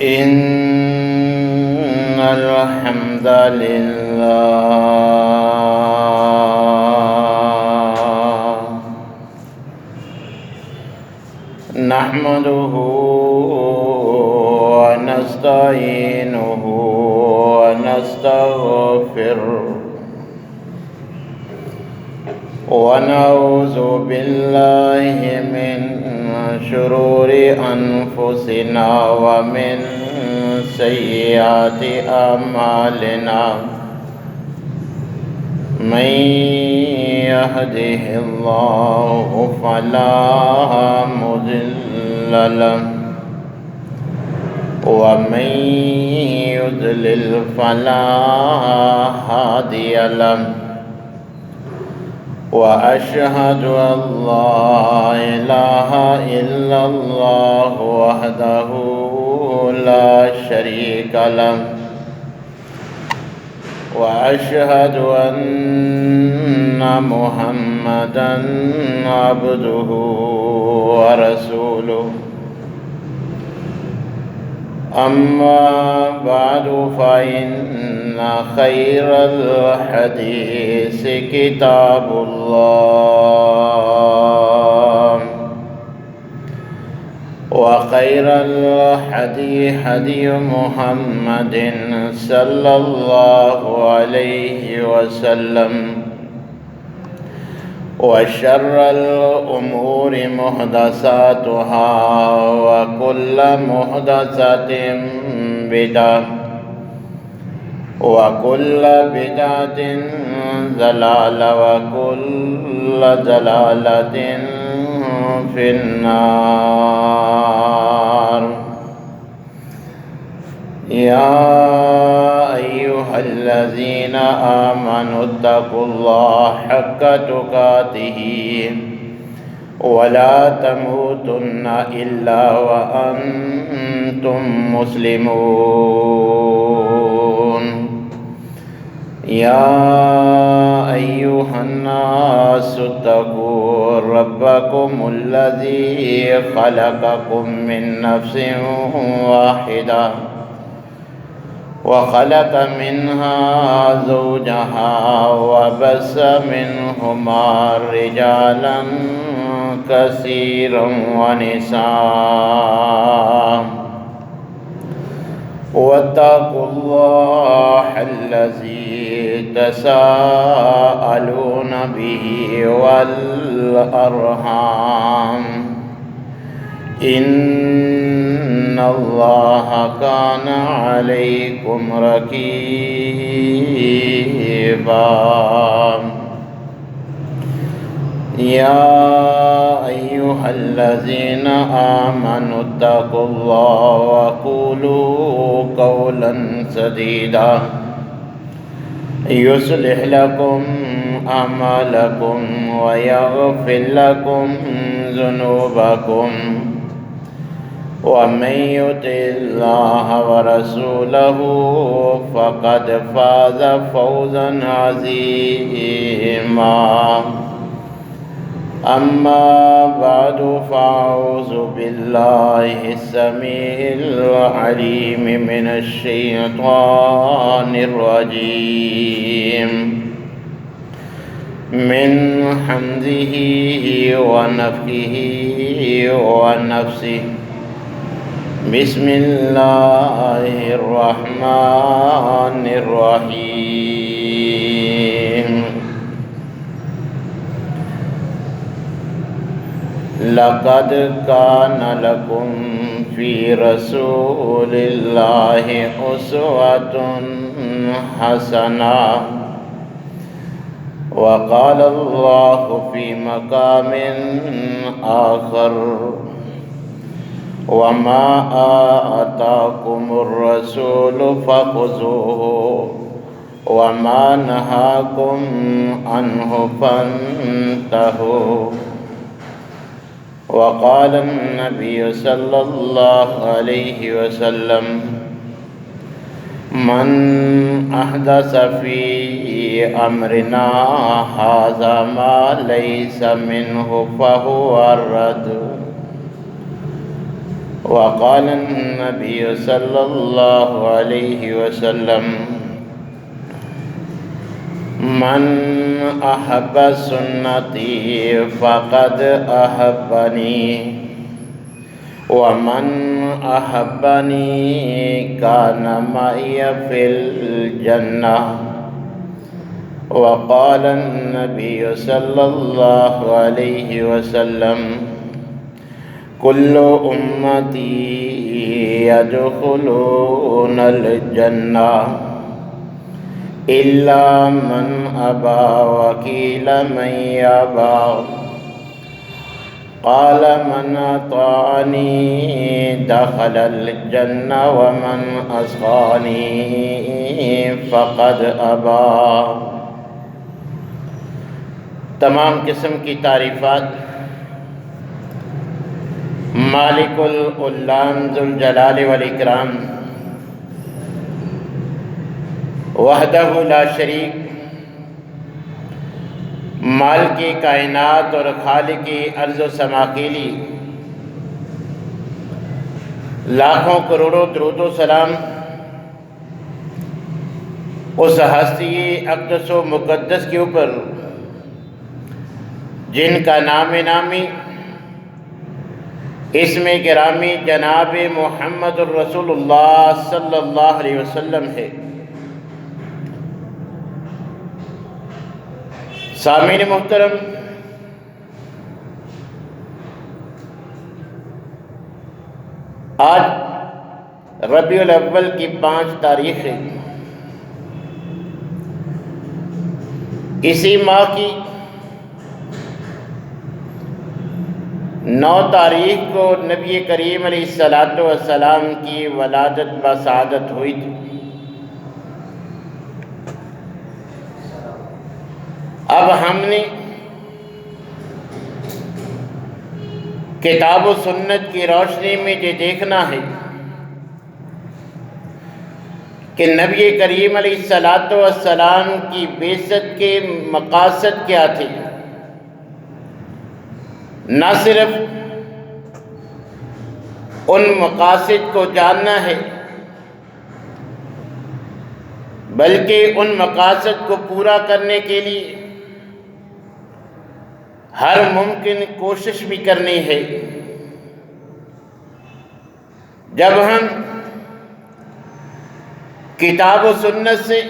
إن الحمد لله نحمده ونستعينه ونستغفره ونعوذ بالله من شرور أنفسنا ومن سيئات أعمالنا من يهده الله فلا مضل له ومن يضلل فلا هادي له وأشهد أن لا إله إلا الله وحده لا شريك له وأشهد أن محمدًا عبده ورسوله أما بعد فإن خير الحديث كتاب الله وخير الهدي هدي محمد صلى الله عليه وسلم وشر الأمور محدثاتها وكل محدثة بدعة وكل بدعة ضلالة وكل ضلالة في النار. يا أيها الذين آمنوا اتقوا الله حق تقاته ولا تموتن إلا وأنتم مسلمون. يا أيها الناس اتقوا ربكم الذي خلقكم من نفس واحدة وخلق منها زوجها وبث منهما رجالا كثيرا ونساء واتقوا الله الذي تساءلون به والأرحام إن الله كان عليكم رقيبا. يا أيها الذين آمنوا اتقوا الله وقولوا قولا سديدا يصلح لكم أعمالكم ويغفر لكم ذنوبكم ومن يطع الله ورسوله فقد فاز فوزا عظيما. أما بعد فأعوذ بالله السميع العليم من الشيطان الرجيم من حمزه ونفخه ونفسه. بسم الله الرحمن الرحيم. لقد كان لكم في رسول الله أسوة حسنة. وقال الله في مقام آخر وما آتاكم الرسول فخذوه وما نهاكم عنه فانتهوا. وقال النبي صلى الله عليه وسلم من احدث في امرنا هذا ما ليس منه فهو رد. وقال النبي صلى الله عليه وسلم من أحب سنتي فقد أحبني ومن أحبني كان معي في الجنة وقال النبي صلى الله عليه وسلم كل أمتي يدخلون الجنة إلا من أبى وقيل من يأبى قال من أطاعني دخل الجنة ومن عصاني فقد أبى۔ تمام قسم کی تعریفات مالک العلام ذوالجلال والاکرام وحدہ لا شریک، مالک کائنات اور خالق ارض و سما کے لیے لاکھوں کروڑوں درود و سلام اس ہستی اقدس و مقدس کے اوپر جن کا نام نامی اسم گرامی جناب محمد الرسول اللہ صلی اللہ علیہ وسلم ہے۔ سامعین محترم، آج ربیع الاول کی 5 تاریخ ہے۔ اسی ماہ کی 9 تاریخ کو نبی کریم علیہ السلام کی ولادت بسعادت ہوئی تھی۔ اب ہم نے کتاب و سنت کی روشنی میں یہ دیکھنا ہے کہ نبی کریم علیہ السلام کی بعثت کے مقاصد کیا تھے۔ نہ صرف ان مقاصد کو جاننا ہے بلکہ ان مقاصد کو پورا کرنے کے لیے ہر ممکن کوشش بھی کرنی ہے۔ جب ہم کتاب و سنت سے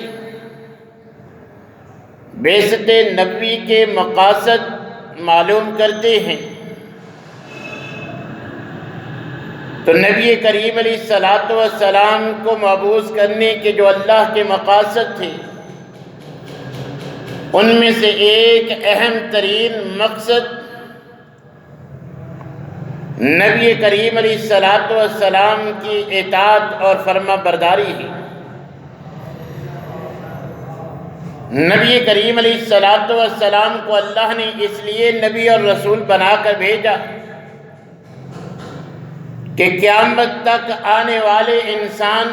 بعثت نبوی کے مقاصد معلوم کرتے ہیں تو نبی کریم علیہ السلام کو مبعوث کرنے کے جو اللہ کے مقاصد تھے ان میں سے ایک اہم ترین مقصد نبی کریم علیہ السلام کی اطاعت اور فرما برداری ہے۔ نبی کریم علیہ السلام کو اللہ نے اس لیے نبی اور رسول بنا کر بھیجا کہ قیامت تک آنے والے انسان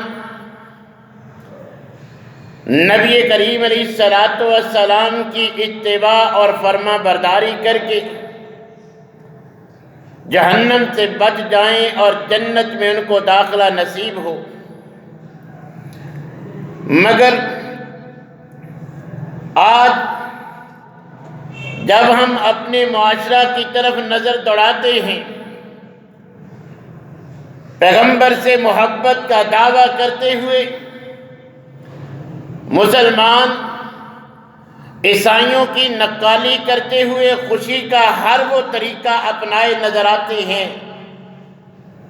نبی کریم علیہ السلام کی اتباع اور فرما برداری کر کے جہنم سے بچ جائیں اور جنت میں ان کو داخلہ نصیب ہو۔ مگر آج جب ہم اپنے معاشرہ کی طرف نظر دوڑاتے ہیں، پیغمبر سے محبت کا دعویٰ کرتے ہوئے مسلمان عیسائیوں کی نقالی کرتے ہوئے خوشی کا ہر وہ طریقہ اپنائے نظر آتے ہیں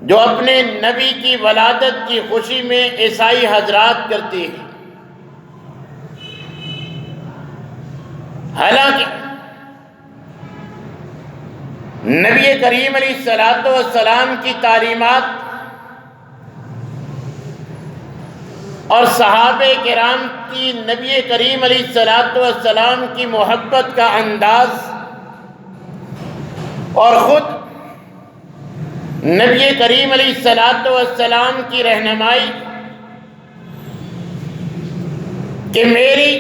جو اپنے نبی کی ولادت کی خوشی میں عیسائی حضرات کرتے ہیں۔ حالانکہ نبی کریم علیہ السلام کی تعلیمات اور صحابہ کرام کی نبی کریم علیہ السلام کی محبت کا انداز اور خود نبی کریم علیہ السلام کی رہنمائی کہ میری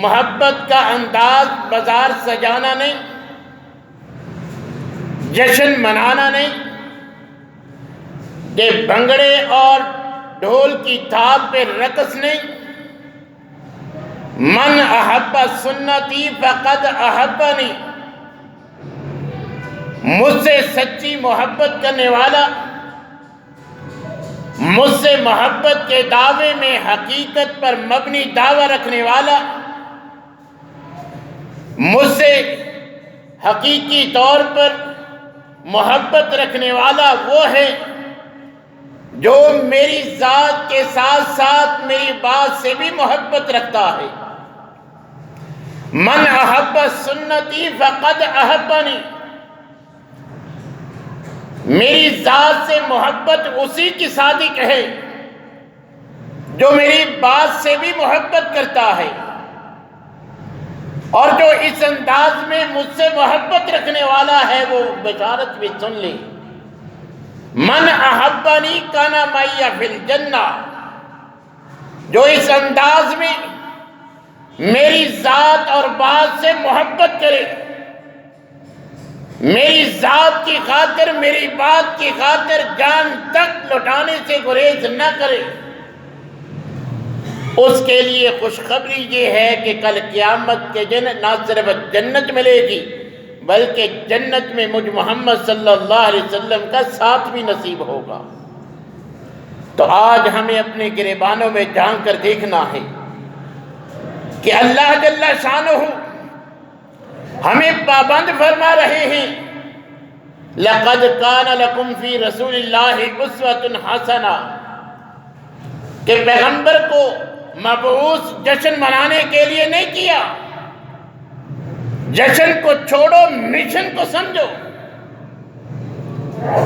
محبت کا انداز بازار سجانا نہیں، جشن منانا نہیں، کہ بھنگڑے اور ڈھول کی تھال پہ رقص نہیں. من احب سنتی فقد احبنی، مجھ سے سچی محبت کرنے والا، مجھ سے محبت کے دعوے میں حقیقت پر مبنی دعویٰ رکھنے والا، مجھ سے حقیقی طور پر محبت رکھنے والا وہ ہے جو میری ذات کے ساتھ ساتھ میری بات سے بھی محبت رکھتا ہے. من احب سنتی فقد احبنی، میری ذات سے محبت اسی کی صادق ہے جو میری بات سے بھی محبت کرتا ہے، اور جو اس انداز میں مجھ سے محبت رکھنے والا ہے وہ بشارت بھی سن لی. من احبنی کان معی فی الجنہ، جو اس انداز میں میری ذات اور بات سے محبت کرے، میری ذات کی خاطر میری بات کی خاطر جان تک لٹانے سے گریز نہ کرے، اس کے لیے خوشخبری یہ ہے کہ کل قیامت کے دن نہ صرف جنت ملے گی بلکہ جنت میں مجھ محمد صلی اللہ علیہ وسلم کا ساتھ بھی نصیب ہوگا. تو آج ہمیں اپنے گریبانوں میں جھانک کر دیکھنا ہے کہ اللہ جل شانہ ہمیں پابند فرما رہے ہیں لَقَدْ كَانَ لَكُمْ فِي رَسُولِ اللَّهِ أُسْوَةٌ حَسَنَةٌ، کہ پیغمبر کو مبعوث جشن منانے کے لیے نہیں کیا. جشن کو چھوڑو، مشن کو سمجھو.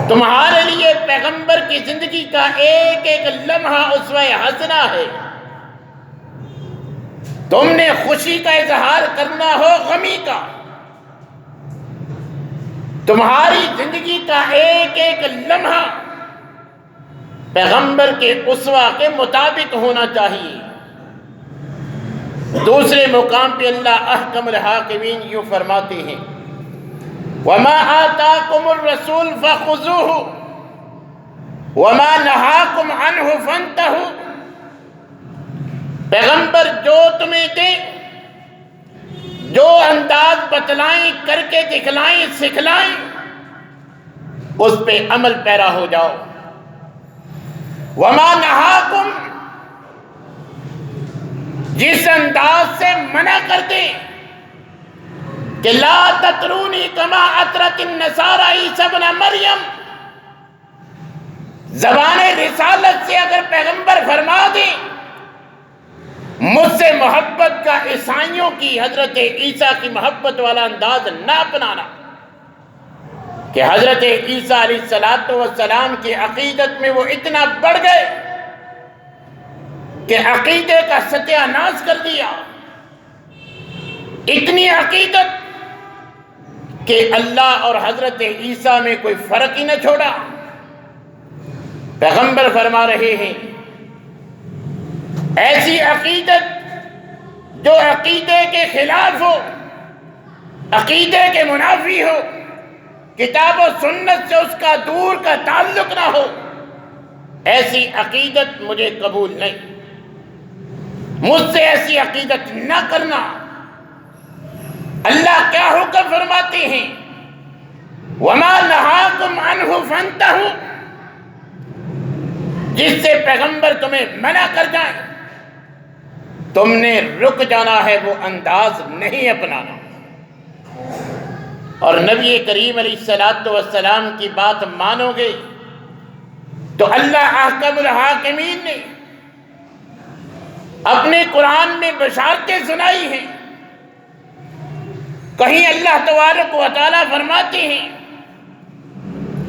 تمہارے لیے پیغمبر کی زندگی کا ایک ایک لمحہ اسوہ حسنہ ہے. تم نے خوشی کا اظہار کرنا ہو غمی کا، تمہاری زندگی کا ایک ایک لمحہ پیغمبر کے اسوہ کے مطابق ہونا چاہیے. دوسرے مقام پہ اللہ احکم الحاکمین یوں فرماتے ہیں وَمَا آتَاكُمُ الرَّسُولُ فَخُذُوهُ وَمَا نَهَاكُمْ عَنْهُ فَانْتَهُوا، پیغمبر جو تمہیں دے، جو انداز بتلائیں، کر کے دکھلائیں، سکھلائیں، اس پہ عمل پیرا ہو جاؤ. وَمَا نَهَاكُمْ، جس انداز سے منع کر دے کہ لا تطرونی کما اطرت النصارى عیسی ابن مریم، زبان رسالت سے اگر پیغمبر فرما دے مجھ سے محبت کا عیسائیوں کی حضرت عیسیٰ کی محبت والا انداز نہ اپنانا، کہ حضرت عیسیٰ علیہ السلام کی عقیدت میں وہ اتنا بڑھ گئے کہ عقیدے کا ستیہ ناش کر دیا. اتنی عقیدت کہ اللہ اور حضرت عیسیٰ میں کوئی فرق ہی نہ چھوڑا. پیغمبر فرما رہے ہیں ایسی عقیدت جو عقیدے کے خلاف ہو، عقیدے کے منافی ہو، کتاب و سنت سے اس کا دور کا تعلق نہ ہو، ایسی عقیدت مجھے قبول نہیں. مجھ سے ایسی عقیدت نہ کرنا. اللہ کیا حکم فرماتے ہیں وَمَا نَهَاكُمْ عَنْهُ فَانْتَهُوا، جس سے پیغمبر تمہیں منع کر جائیں تم نے رک جانا ہے، وہ انداز نہیں اپنانا. اور نبی کریم علیہ السلام کی بات مانو گے تو اللہ احکم الحاکمین نے اپنے قرآن میں بشارتیں سنائی ہیں. کہیں اللہ تبارک و تعالیٰ فرماتے ہیں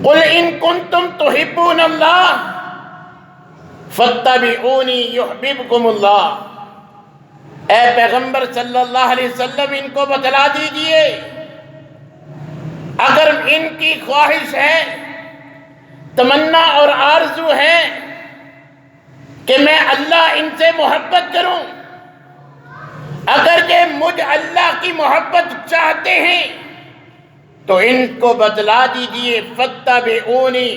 قُلْ إِن كُنتُمْ تُحِبُّونَ اللَّهَ فَاتَّبِعُونِي يُحْبِبْكُمُ اللَّهُ، اے پیغمبر صلی اللہ علیہ وسلم ان کو بتلا دیجئے اگر ان کی خواہش ہے، تمنا اور آرزو ہے کہ میں اللہ ان سے محبت کروں، اگر کہ مجھ اللہ کی محبت چاہتے ہیں تو ان کو بتلا دیجئے فَاتَّبِعُونِي،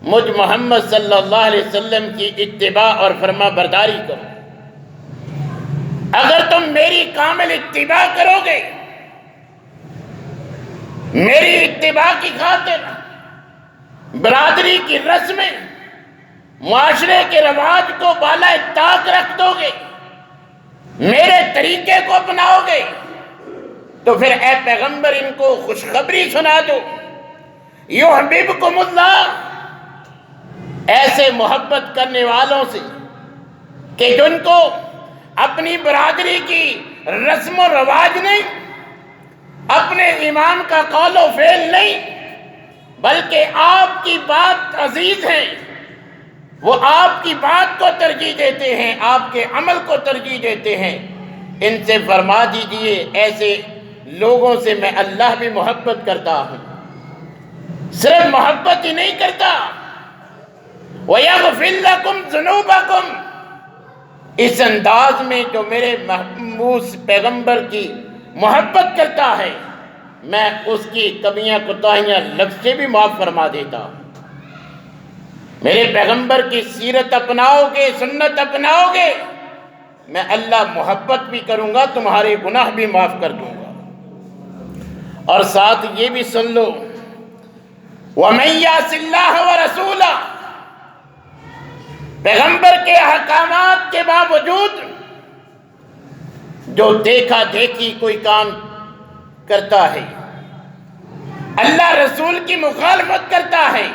مجھ محمد صلی اللہ علیہ وسلم کی اتباع اور فرما برداری کرو۔ اگر تم میری کامل اتباع کرو گے، میری اتباع کی خاطر برادری کی رسمیں، معاشرے کے رواج کو بالائے طاق رکھ دو گے، میرے طریقے کو اپناؤ گے، تو پھر اے پیغمبر ان کو خوشخبری سنا دو، یحببکم اللہ، ایسے محبت کرنے والوں سے کہ جن کو اپنی برادری کی رسم و رواج نہیں، اپنے امام کا قول و فعل نہیں، بلکہ آپ کی بات عزیز ہے، وہ آپ کی بات کو ترجیح دیتے ہیں، آپ کے عمل کو ترجیح دیتے ہیں، ان سے فرما دیجئے ایسے لوگوں سے میں اللہ بھی محبت کرتا ہوں۔ صرف محبت ہی نہیں کرتا، وَيَغْفِرْ لَكُمْ ذُنُوبَكُمْ، اس انداز میں جو میرے محبوب پیغمبر کی محبت کرتا ہے، میں اس کی کمیاں کوتاہیاں لفظیں بھی معاف فرما دیتا ہوں۔ میرے پیغمبر کی سیرت اپناؤ گے، سنت اپناؤ گے، میں اللہ محبت بھی کروں گا، تمہارے گناہ بھی معاف کر دوں گا۔ اور ساتھ یہ بھی سن لو، وَمَن يَعْصِ اللَّهَ وَرَسُولَهُ، پیغمبر کے احکامات کے باوجود جو دیکھا دیکھی کوئی کام کرتا ہے، اللہ رسول کی مخالفت کرتا ہے،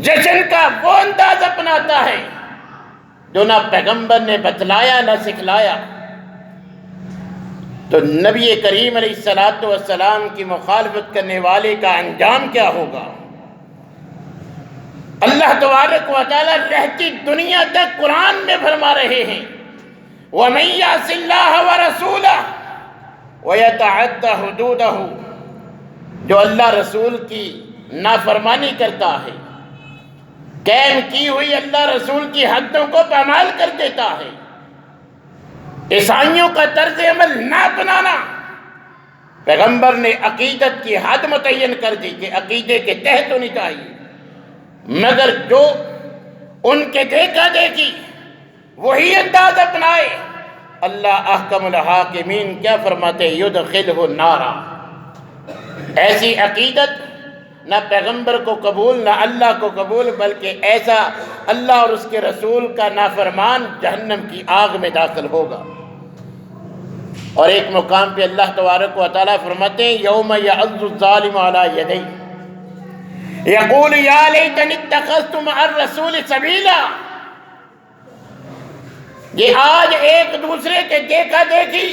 جشن کا وہ انداز اپناتا ہے جو نہ پیغمبر نے بتلایا نہ سکھلایا، تو نبی کریم علیہ السلام کی مخالفت کرنے والے کا انجام کیا ہوگا؟ اللہ تبارک و تعالی رہتی دنیا تک قرآن میں فرما رہے ہیں، وَمَن يَعْصِ اللَّهَ وَرَسُولَهُ وَيَتَعَدَّ حُدُودَهُ، جو اللہ رسول کی نافرمانی کرتا ہے، قائم کی ہوئی اللہ رسول کی حدوں کو پامال کر دیتا ہے، عیسائیوں کا طرز عمل نہ اپنانا، پیغمبر نے عقیدت کی حد متعین کر دی کہ عقیدے کے تحت ہونی چاہیے، مگر جو ان کے دیکھا دیکھی وہی انداز اپنائے، اللہ احکم الحاکمین کیا فرماتے، یدخلہ النار، ایسی عقیدت نہ پیغمبر کو قبول نہ اللہ کو قبول، بلکہ ایسا اللہ اور اس کے رسول کا نافرمان جہنم کی آگ میں داخل ہوگا۔ اور ایک مقام پہ اللہ تبارک و تعالیٰ فرماتے ہیں، یوم یعض الظالم علی یدیہ یقول یا لیتنی اتخذت مع الرسول سبیلا، یہ آج ایک دوسرے کے دیکھا دیکھی،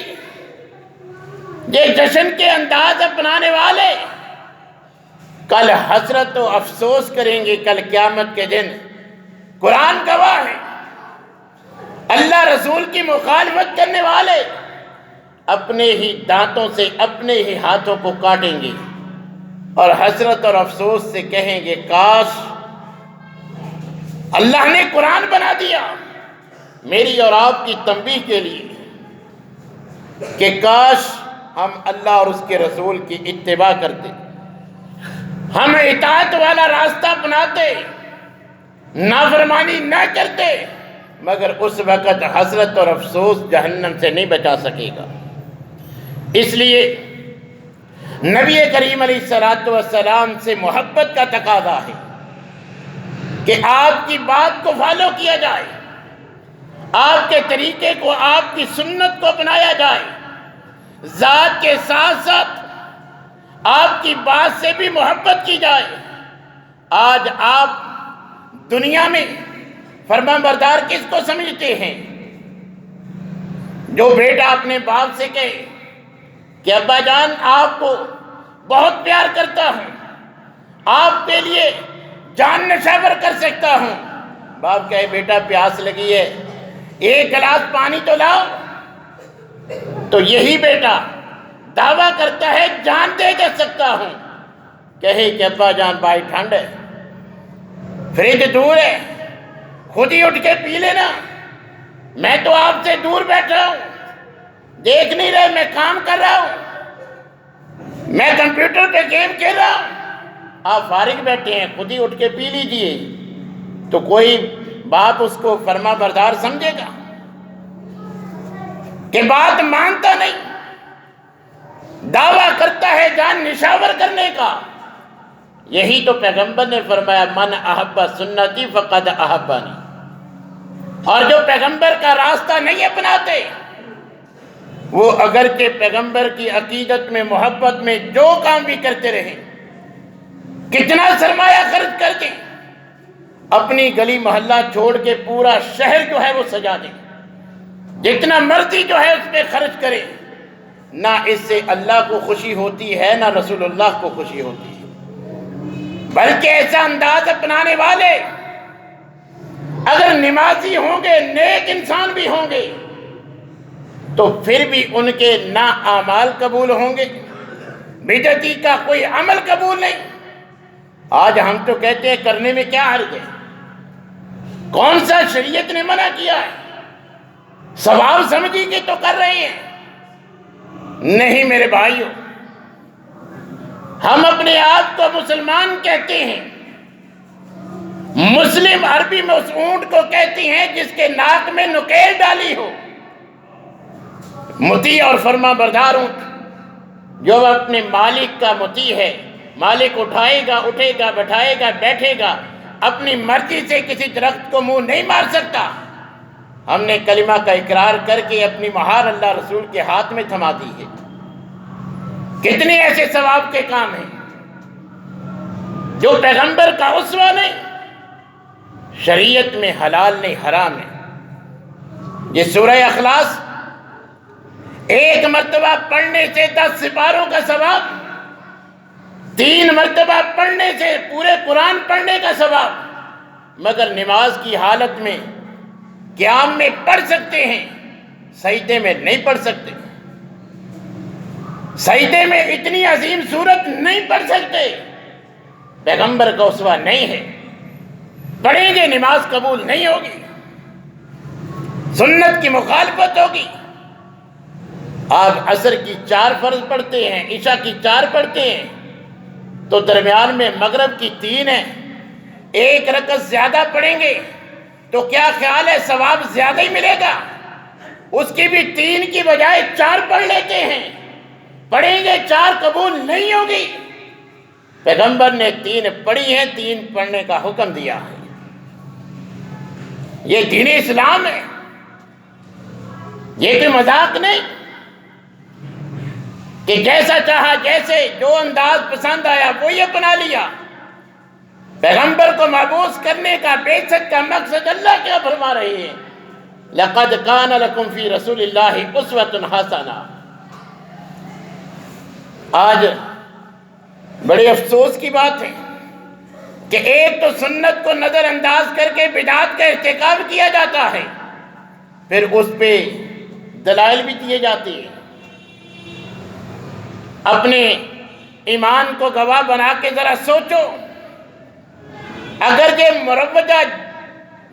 یہ جشن کے انداز اپنانے والے کل حسرت و افسوس کریں گے کل قیامت کے دن۔ قرآن گواہ ہے، اللہ رسول کی مخالفت کرنے والے اپنے ہی دانتوں سے اپنے ہی ہاتھوں کو کاٹیں گے اور حسرت اور افسوس سے کہیں گے کاش اللہ نے قرآن بنا دیا میری اور آپ کی تنبیہ کے لیے کہ کاش ہم اللہ اور اس کے رسول کی اتباع کرتے، ہم اطاعت والا راستہ اپناتے، نافرمانی نہ کرتے، مگر اس وقت حسرت اور افسوس جہنم سے نہیں بچا سکے گا۔ اس لیے نبی کریم علیہ السلام سے محبت کا تقاضا ہے کہ آپ کی بات کو فالو کیا جائے، آپ کے طریقے کو، آپ کی سنت کو اپنایا جائے، ذات کے ساتھ ساتھ آپ کی بات سے بھی محبت کی جائے۔ آج آپ دنیا میں فرما بردار کس کو سمجھتے ہیں؟ جو بیٹا اپنے باپ سے کہے کہ ابا جان آپ کو بہت پیار کرتا ہوں، آپ کے لیے جان نشاور کر سکتا ہوں، باپ کہے بیٹا پیاس لگی ہے ایک گلاس پانی تو لاؤ، تو یہی بیٹا دعویٰ کرتا ہے جان دے سکتا ہوں، کہے کہ ابا جان بھائی ٹھنڈ ہے، فریج دور ہے، خود ہی اٹھ کے پی لینا، میں تو آپ سے دور بیٹھا ہوں، دیکھ نہیں رہے میں کام کر رہا ہوں، میں کمپیوٹر پہ گیم کھیل رہا ہوں، آپ فارغ بیٹھے ہیں، خود ہی اٹھ کے پی لیجئے، تو کوئی باپ اس کو فرما بردار سمجھے گا کہ بات مانتا نہیں، دعویٰ کرتا ہے جان نشاور کرنے کا؟ یہی تو پیغمبر نے فرمایا من احب سنتی فقد احبانی، اور جو پیغمبر کا راستہ نہیں اپناتے وہ اگرچہ پیغمبر کی عقیدت میں، محبت میں جو کام بھی کرتے رہیں، کتنا سرمایہ خرچ کر دیں، اپنی گلی محلہ چھوڑ کے پورا شہر جو ہے وہ سجا دیں، جتنا مرضی جو ہے اس پہ خرچ کریں، نہ اس سے اللہ کو خوشی ہوتی ہے نہ رسول اللہ کو خوشی ہوتی ہے۔ بلکہ ایسا انداز اپنانے والے اگر نمازی ہوں گے، نیک انسان بھی ہوں گے، تو پھر بھی ان کے نہ اعمال قبول ہوں گے، بدعتی کا کوئی عمل قبول نہیں۔ آج ہم تو کہتے ہیں کرنے میں کیا حرج ہے، کون سا شریعت نے منع کیا ہے، ثواب سمجھی کے تو کر رہے ہیں۔ نہیں میرے بھائیو، ہم اپنے آپ کو مسلمان کہتے ہیں، مسلم عربی میں اس اونٹ کو کہتی ہیں جس کے ناک میں نکیل ڈالی ہو، مطیع اور فرما بردار اونٹ جو اپنے مالک کا مطیع ہے، مالک اٹھائے گا، اٹھے گا، بٹھائے گا، بیٹھے گا، اپنی مرضی سے کسی درخت کو منہ نہیں مار سکتا۔ ہم نے کلمہ کا اقرار کر کے اپنی مہار اللہ رسول کے ہاتھ میں تھما دی ہے۔ کتنے ایسے ثواب کے کام ہیں جو پیغمبر کا اسوہ نہیں، شریعت میں حلال نہیں حرام ہے۔ یہ سورہ اخلاص ایک مرتبہ پڑھنے سے 10 سپاروں کا ثواب، 3 مرتبہ پڑھنے سے پورے قرآن پڑھنے کا ثواب، مگر نماز کی حالت میں قیام میں پڑھ سکتے ہیں، سجدے میں نہیں پڑھ سکتے، سجدے میں اتنی عظیم صورت نہیں پڑھ سکتے، پیغمبر کا اسوہ نہیں ہے، پڑھیں گے نماز قبول نہیں ہوگی، سنت کی مخالفت ہوگی۔ آپ عصر کی 4 فرض پڑھتے ہیں، عشاء کی 4 پڑھتے ہیں، تو درمیان میں مغرب کی 3 ہے، 1 رکعت زیادہ پڑھیں گے تو کیا خیال ہے ثواب زیادہ ہی ملے گا؟ اس کی بھی 3 کی بجائے 4 پڑھ لیتے ہیں، پڑھیں گے 4 قبول نہیں ہوگی۔ پیغمبر نے 3 پڑھی ہیں، 3 پڑھنے کا حکم دیا ہے۔ یہ دین اسلام ہے، یہ کوئی مذاق نہیں کہ جیسا چاہا، جیسے جو انداز پسند آیا وہی اپنا لیا۔ پیغمبر کو مبعوث کرنے کا، بعثت کا مقصد اللہ کیا فرما رہے ہیں؟ لَقَدْ كَانَ لَكُمْ فِي رَسُولِ اللَّهِ أُسْوَةٌ حَسَنَةٌ۔ آج بڑے افسوس کی بات ہے کہ ایک تو سنت کو نظر انداز کر کے بدعات کا ارتکاب کیا جاتا ہے، پھر اس پہ دلائل بھی دیے جاتے ہیں۔ اپنے ایمان کو گواہ بنا کے ذرا سوچو، اگر یہ مروجہ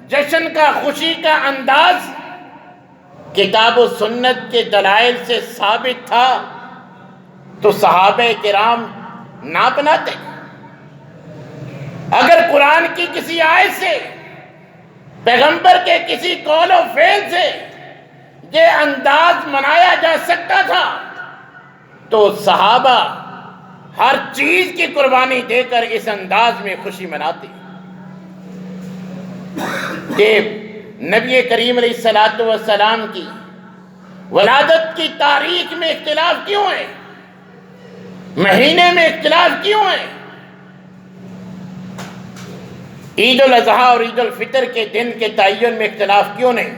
جشن کا، خوشی کا انداز کتاب و سنت کے دلائل سے ثابت تھا تو صحابہ کرام نہ اپناتے؟ اگر قرآن کی کسی آیت سے، پیغمبر کے کسی قول و فعل سے یہ انداز منایا جا سکتا تھا تو صحابہ ہر چیز کی قربانی دے کر اس انداز میں خوشی مناتے۔ کہ نبی کریم علیہ السلام کی ولادت کی تاریخ میں اختلاف کیوں ہے، مہینے میں اختلاف کیوں ہے، عید الاضحیٰ اور عید الفطر کے دن کے تعین میں اختلاف کیوں نہیں؟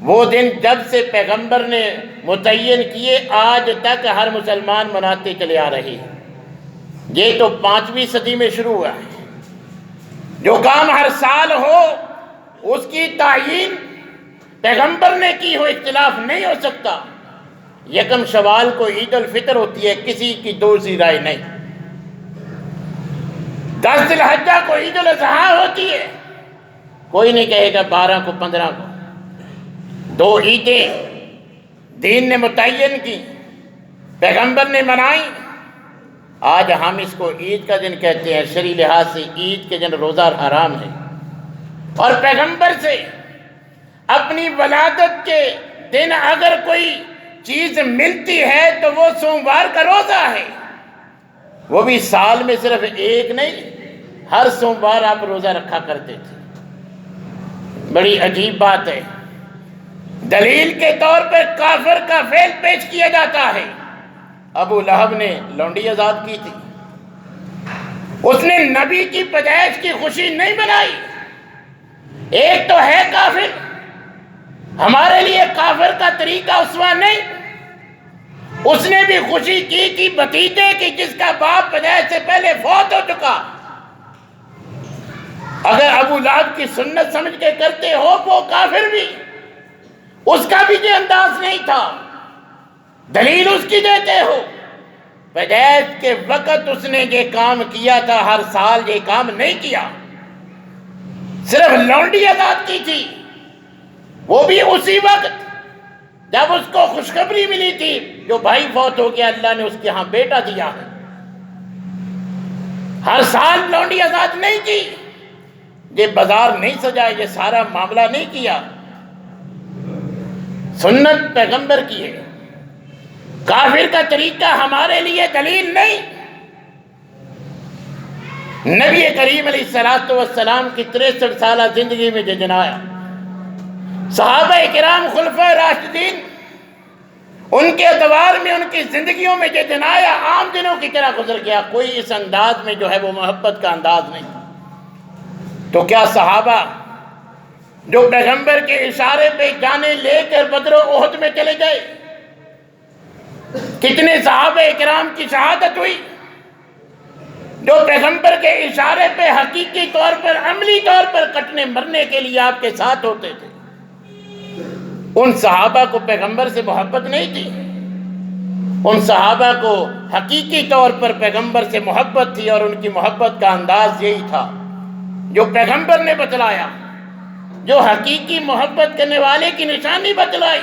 وہ دن جب سے پیغمبر نے متعین کیے آج تک ہر مسلمان مناتے چلے آ رہے ہیں۔ یہ تو 5ویں صدی میں شروع ہوا ہے۔ جو کام ہر سال ہو اس کی تعین پیغمبر نے کی ہو، اختلاف نہیں ہو سکتا۔ 1 شوال کو عید الفطر ہوتی ہے، کسی کی دوسری رائے نہیں۔ 10 ذی الحجہ کو عید الاضحیٰ ہوتی ہے، کوئی نہیں کہے گا 12 کو 15 کو۔ 2 عیدیں دین نے متعین کی، پیغمبر نے منائی، آج ہم اس کو عید کا دن کہتے ہیں، شرعی لحاظ سے عید کے دن روزہ حرام ہے، اور پیغمبر سے اپنی ولادت کے دن اگر کوئی چیز ملتی ہے تو وہ سوموار کا روزہ ہے، وہ بھی سال میں صرف ایک نہیں، ہر سوموار آپ روزہ رکھا کرتے تھے۔ بڑی عجیب بات ہے، دلیل کے طور پر کافر کا فعل پیش کیا جاتا ہے۔ ابو لہب نے لونڈی آزاد کی تھی، اس نے نبی کی پیدائش کی خوشی نہیں منائی۔ ایک تو ہے کافر، ہمارے لیے کافر کا طریقہ اسوہ نہیں، اس نے بھی خوشی کی بھتیجے کی جس کا باپ پیدائش سے پہلے فوت ہو چکا۔ اگر ابو لہب کی سنت سمجھ کے کرتے ہو وہ کافر بھی، اس کا بھی یہ انداز نہیں تھا، دلیل اس کی دیتے ہو۔ پیدائش کے وقت اس نے یہ کام کیا تھا، ہر سال یہ کام نہیں کیا، صرف لونڈی آزاد کی تھی، وہ بھی اسی وقت جب اس کو خوشخبری ملی تھی جو بھائی فوت ہو گیا، اللہ نے اس کے ہاں بیٹا دیا ہے۔ ہر سال لونڈی آزاد نہیں کی، یہ بازار نہیں سجائے، یہ سارا معاملہ نہیں کیا، سنت پیغمبر کی ہے۔ کافر کا طریقہ ہمارے لیے دلیل نہیں۔ نبی کریم علیہ السلام کی 63 سالہ زندگی میں جو جنایا، صحابہ کرام خلفائے راشدین ان کے ادوار میں، ان کی زندگیوں میں جو جنایا عام دنوں کی طرح گزر گیا، کوئی اس انداز میں جو ہے وہ محبت کا انداز نہیں۔ تو کیا صحابہ جو پیغمبر کے اشارے پہ جانے لے کر بدر و احد میں چلے گئے، کتنے صحابہ کرام کی شہادت ہوئی جو پیغمبر کے اشارے پہ حقیقی طور پر، عملی طور پر کٹنے مرنے کے لیے آپ کے ساتھ ہوتے تھے؟ ان صحابہ کو پیغمبر سے محبت نہیں تھی، ان صحابہ کو حقیقی طور پر پیغمبر سے محبت تھی، اور ان کی محبت کا انداز یہی تھا جو پیغمبر نے بتلایا، جو حقیقی محبت کرنے والے کی نشانی بتلائی۔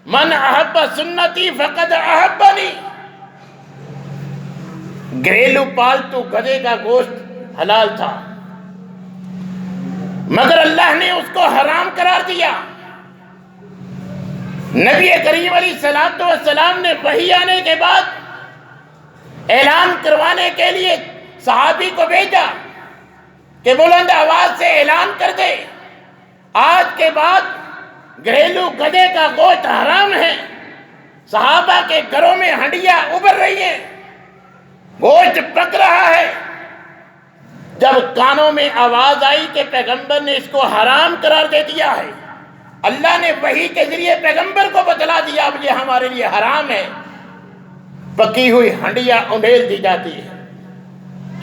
من احب سنتی فقد احبنی۔ گھریلو پالتو گدھے کا گوشت حلال تھا، مگر اللہ نے اس کو حرام قرار دیا۔ نبی کریم علیہ السلام نے وحی آنے کے بعد اعلان کروانے کے لیے صحابی کو بھیجا کہ بلند آواز سے اعلان کر دے، آج کے بعد گھریلو گدھے کا گوشت حرام ہے۔ صحابہ کے گھروں میں ہنڈیاں ابل رہی ہیں، گوشت پک رہا ہے۔ جب کانوں میں آواز آئی کہ پیغمبر نے اس کو حرام قرار دے دیا ہے، اللہ نے وحی کے ذریعے پیغمبر کو بتلا دیا اب یہ ہمارے لیے حرام ہے، پکی ہوئی ہنڈیاں انڈیل دی جاتی ہے۔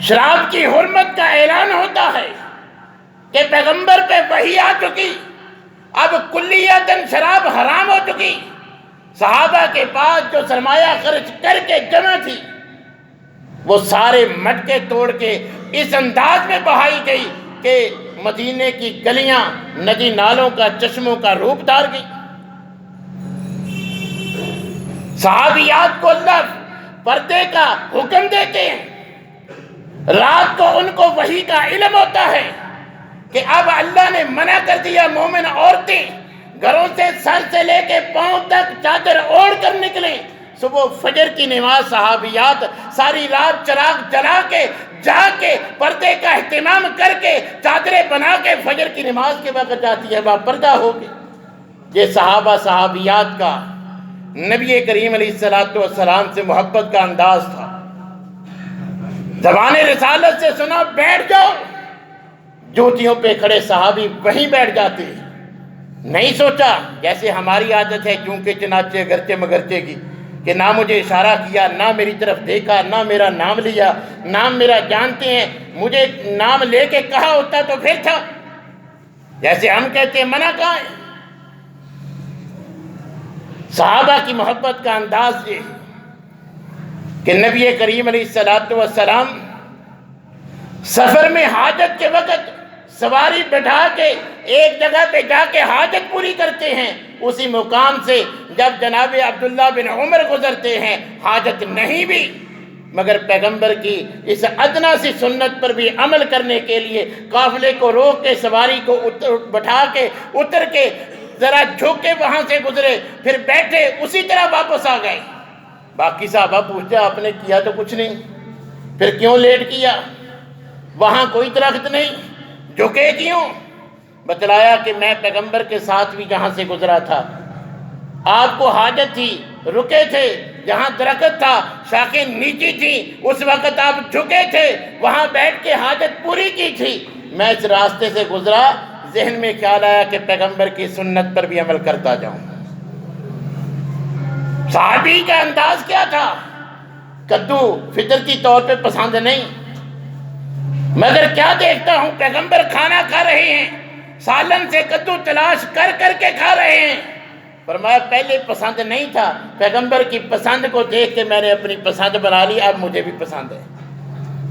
شراب کی حرمت کا اعلان ہوتا ہے کہ پیغمبر پہ وحی آ چکی، اب کلیتاً شراب حرام ہو چکی۔ صحابہ کے پاس جو سرمایہ خرچ کر کے جمع تھی وہ سارے مٹکے توڑ کے اس انداز میں بہائی گئی کہ مدینے کی گلیاں ندی نالوں کا، چشموں کا روپ دھار گئی۔ صحابیات کو اللہ پردے کا حکم دیتے ہیں، رات کو ان کو وحی کا علم ہوتا ہے کہ اب اللہ نے منع کر دیا مومن عورتیں گھروں سے سر سے لے کے پاؤں تک چادر اوڑھ کر نکلیں۔ صبح فجر کی نماز صحابیات ساری رات چراغ جلا کے، جا کے، پردے کا اہتمام کر کے، چادریں بنا کے فجر کی نماز کے وقت جاتی ہے، با پردہ ہو گئی۔ یہ صحابہ صحابیات کا نبی کریم علیہ السلام سے محبت کا انداز تھا۔ زبان رسالت سے سنا بیٹھ جاؤ، جوتیوں پہ کھڑے صحابی وہیں بیٹھ جاتے ہیں۔ نہیں سوچا جیسے ہماری عادت ہے چونکہ چنانچہ گرچہ مگرچہ کی، کہ نہ مجھے اشارہ کیا، نہ میری طرف دیکھا، نہ میرا نام لیا، نام میرا جانتے ہیں، مجھے نام لے کے کہا ہوتا تو پھر تھا، جیسے ہم کہتے ہیں منع کہاں ہے۔ صحابہ کی محبت کا انداز یہ ہے کہ نبی کریم علیہ السلام سفر میں حاجت کے وقت سواری بٹھا کے ایک جگہ پہ جا کے حاجت پوری کرتے ہیں، اسی مقام سے جب جناب عبداللہ بن عمر گزرتے ہیں حاجت نہیں بھی مگر پیغمبر کی اس ادنا سی سنت پر بھی عمل کرنے کے لیے قافلے کو روک کے سواری کو بٹھا کے اتر کے ذرا جھک کے وہاں سے گزرے، پھر بیٹھے اسی طرح واپس آ گئے۔ باقی صحابہ پوچھتے آپ نے کیا تو کچھ نہیں، پھر کیوں لیٹ کیا؟ وہاں کوئی درخت نہیں، جھکے کیوں؟ بتلایا کہ میں پیغمبر کے ساتھ بھی جہاں سے گزرا تھا، آپ کو حاجت تھی، رکے تھے، جہاں درخت تھا شاخیں نیچی تھی، اس وقت آپ جھکے تھے، وہاں بیٹھ کے حاجت پوری کی تھی، میں اس راستے سے گزرا، ذہن میں خیال آیا کہ پیغمبر کی سنت پر بھی عمل کرتا جاؤں۔ صحابی کا انداز کیا تھا؟ کدو فطرتی طور پہ پسند نہیں، مگر کیا دیکھتا ہوں پیغمبر کھانا کھا رہے ہیں، سالن سے کدو تلاش کر کر کے کھا رہے ہیں۔ فرمایا پہلے پسند نہیں تھا، پیغمبر کی پسند کو دیکھ کے میں نے اپنی پسند بنا لی، اب مجھے بھی پسند ہے۔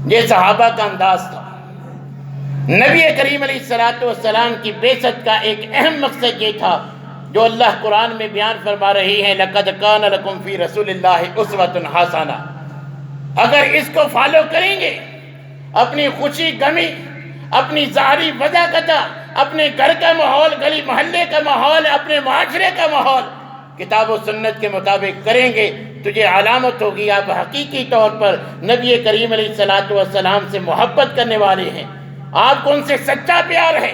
یہ صحابہ کا انداز تھا۔ نبی کریم علیہ السلام کی بعثت کا ایک اہم مقصد یہ تھا جو اللہ قرآن میں بیان فرما رہی ہے، لَقَدْ كَانَ لَكُمْ فِي رَسُولِ اللَّهِ أُسْوَةٌ حَسَنَةٌ۔ اگر اس کو فالو کریں گے، اپنی خوشی غمی، اپنی ظاہری وجہ قطع، اپنے گھر کا ماحول، گلی محلے کا ماحول، اپنے معاشرے کا ماحول کتاب و سنت کے مطابق کریں گے، تجھے علامت ہوگی آپ حقیقی طور پر نبی کریم علیہ السلام سے محبت کرنے والے ہیں، آپ کو ان سے سچا پیار ہے۔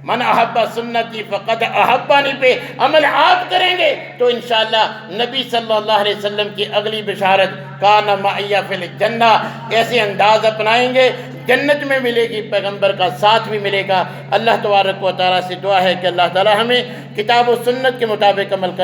من احب سنتی فقد احبانی پہ عمل آپ کریں گے تو انشاءاللہ نبی صلی اللہ علیہ وسلم کی اگلی بشارت کان معی فی الجنہ، ایسے انداز اپنائیں گے جنت میں ملے گی، پیغمبر کا ساتھ بھی ملے گا۔ اللہ تبارک و تعالیٰ سے دعا ہے کہ اللہ تعالیٰ ہمیں کتاب و سنت کے مطابق عمل کرنے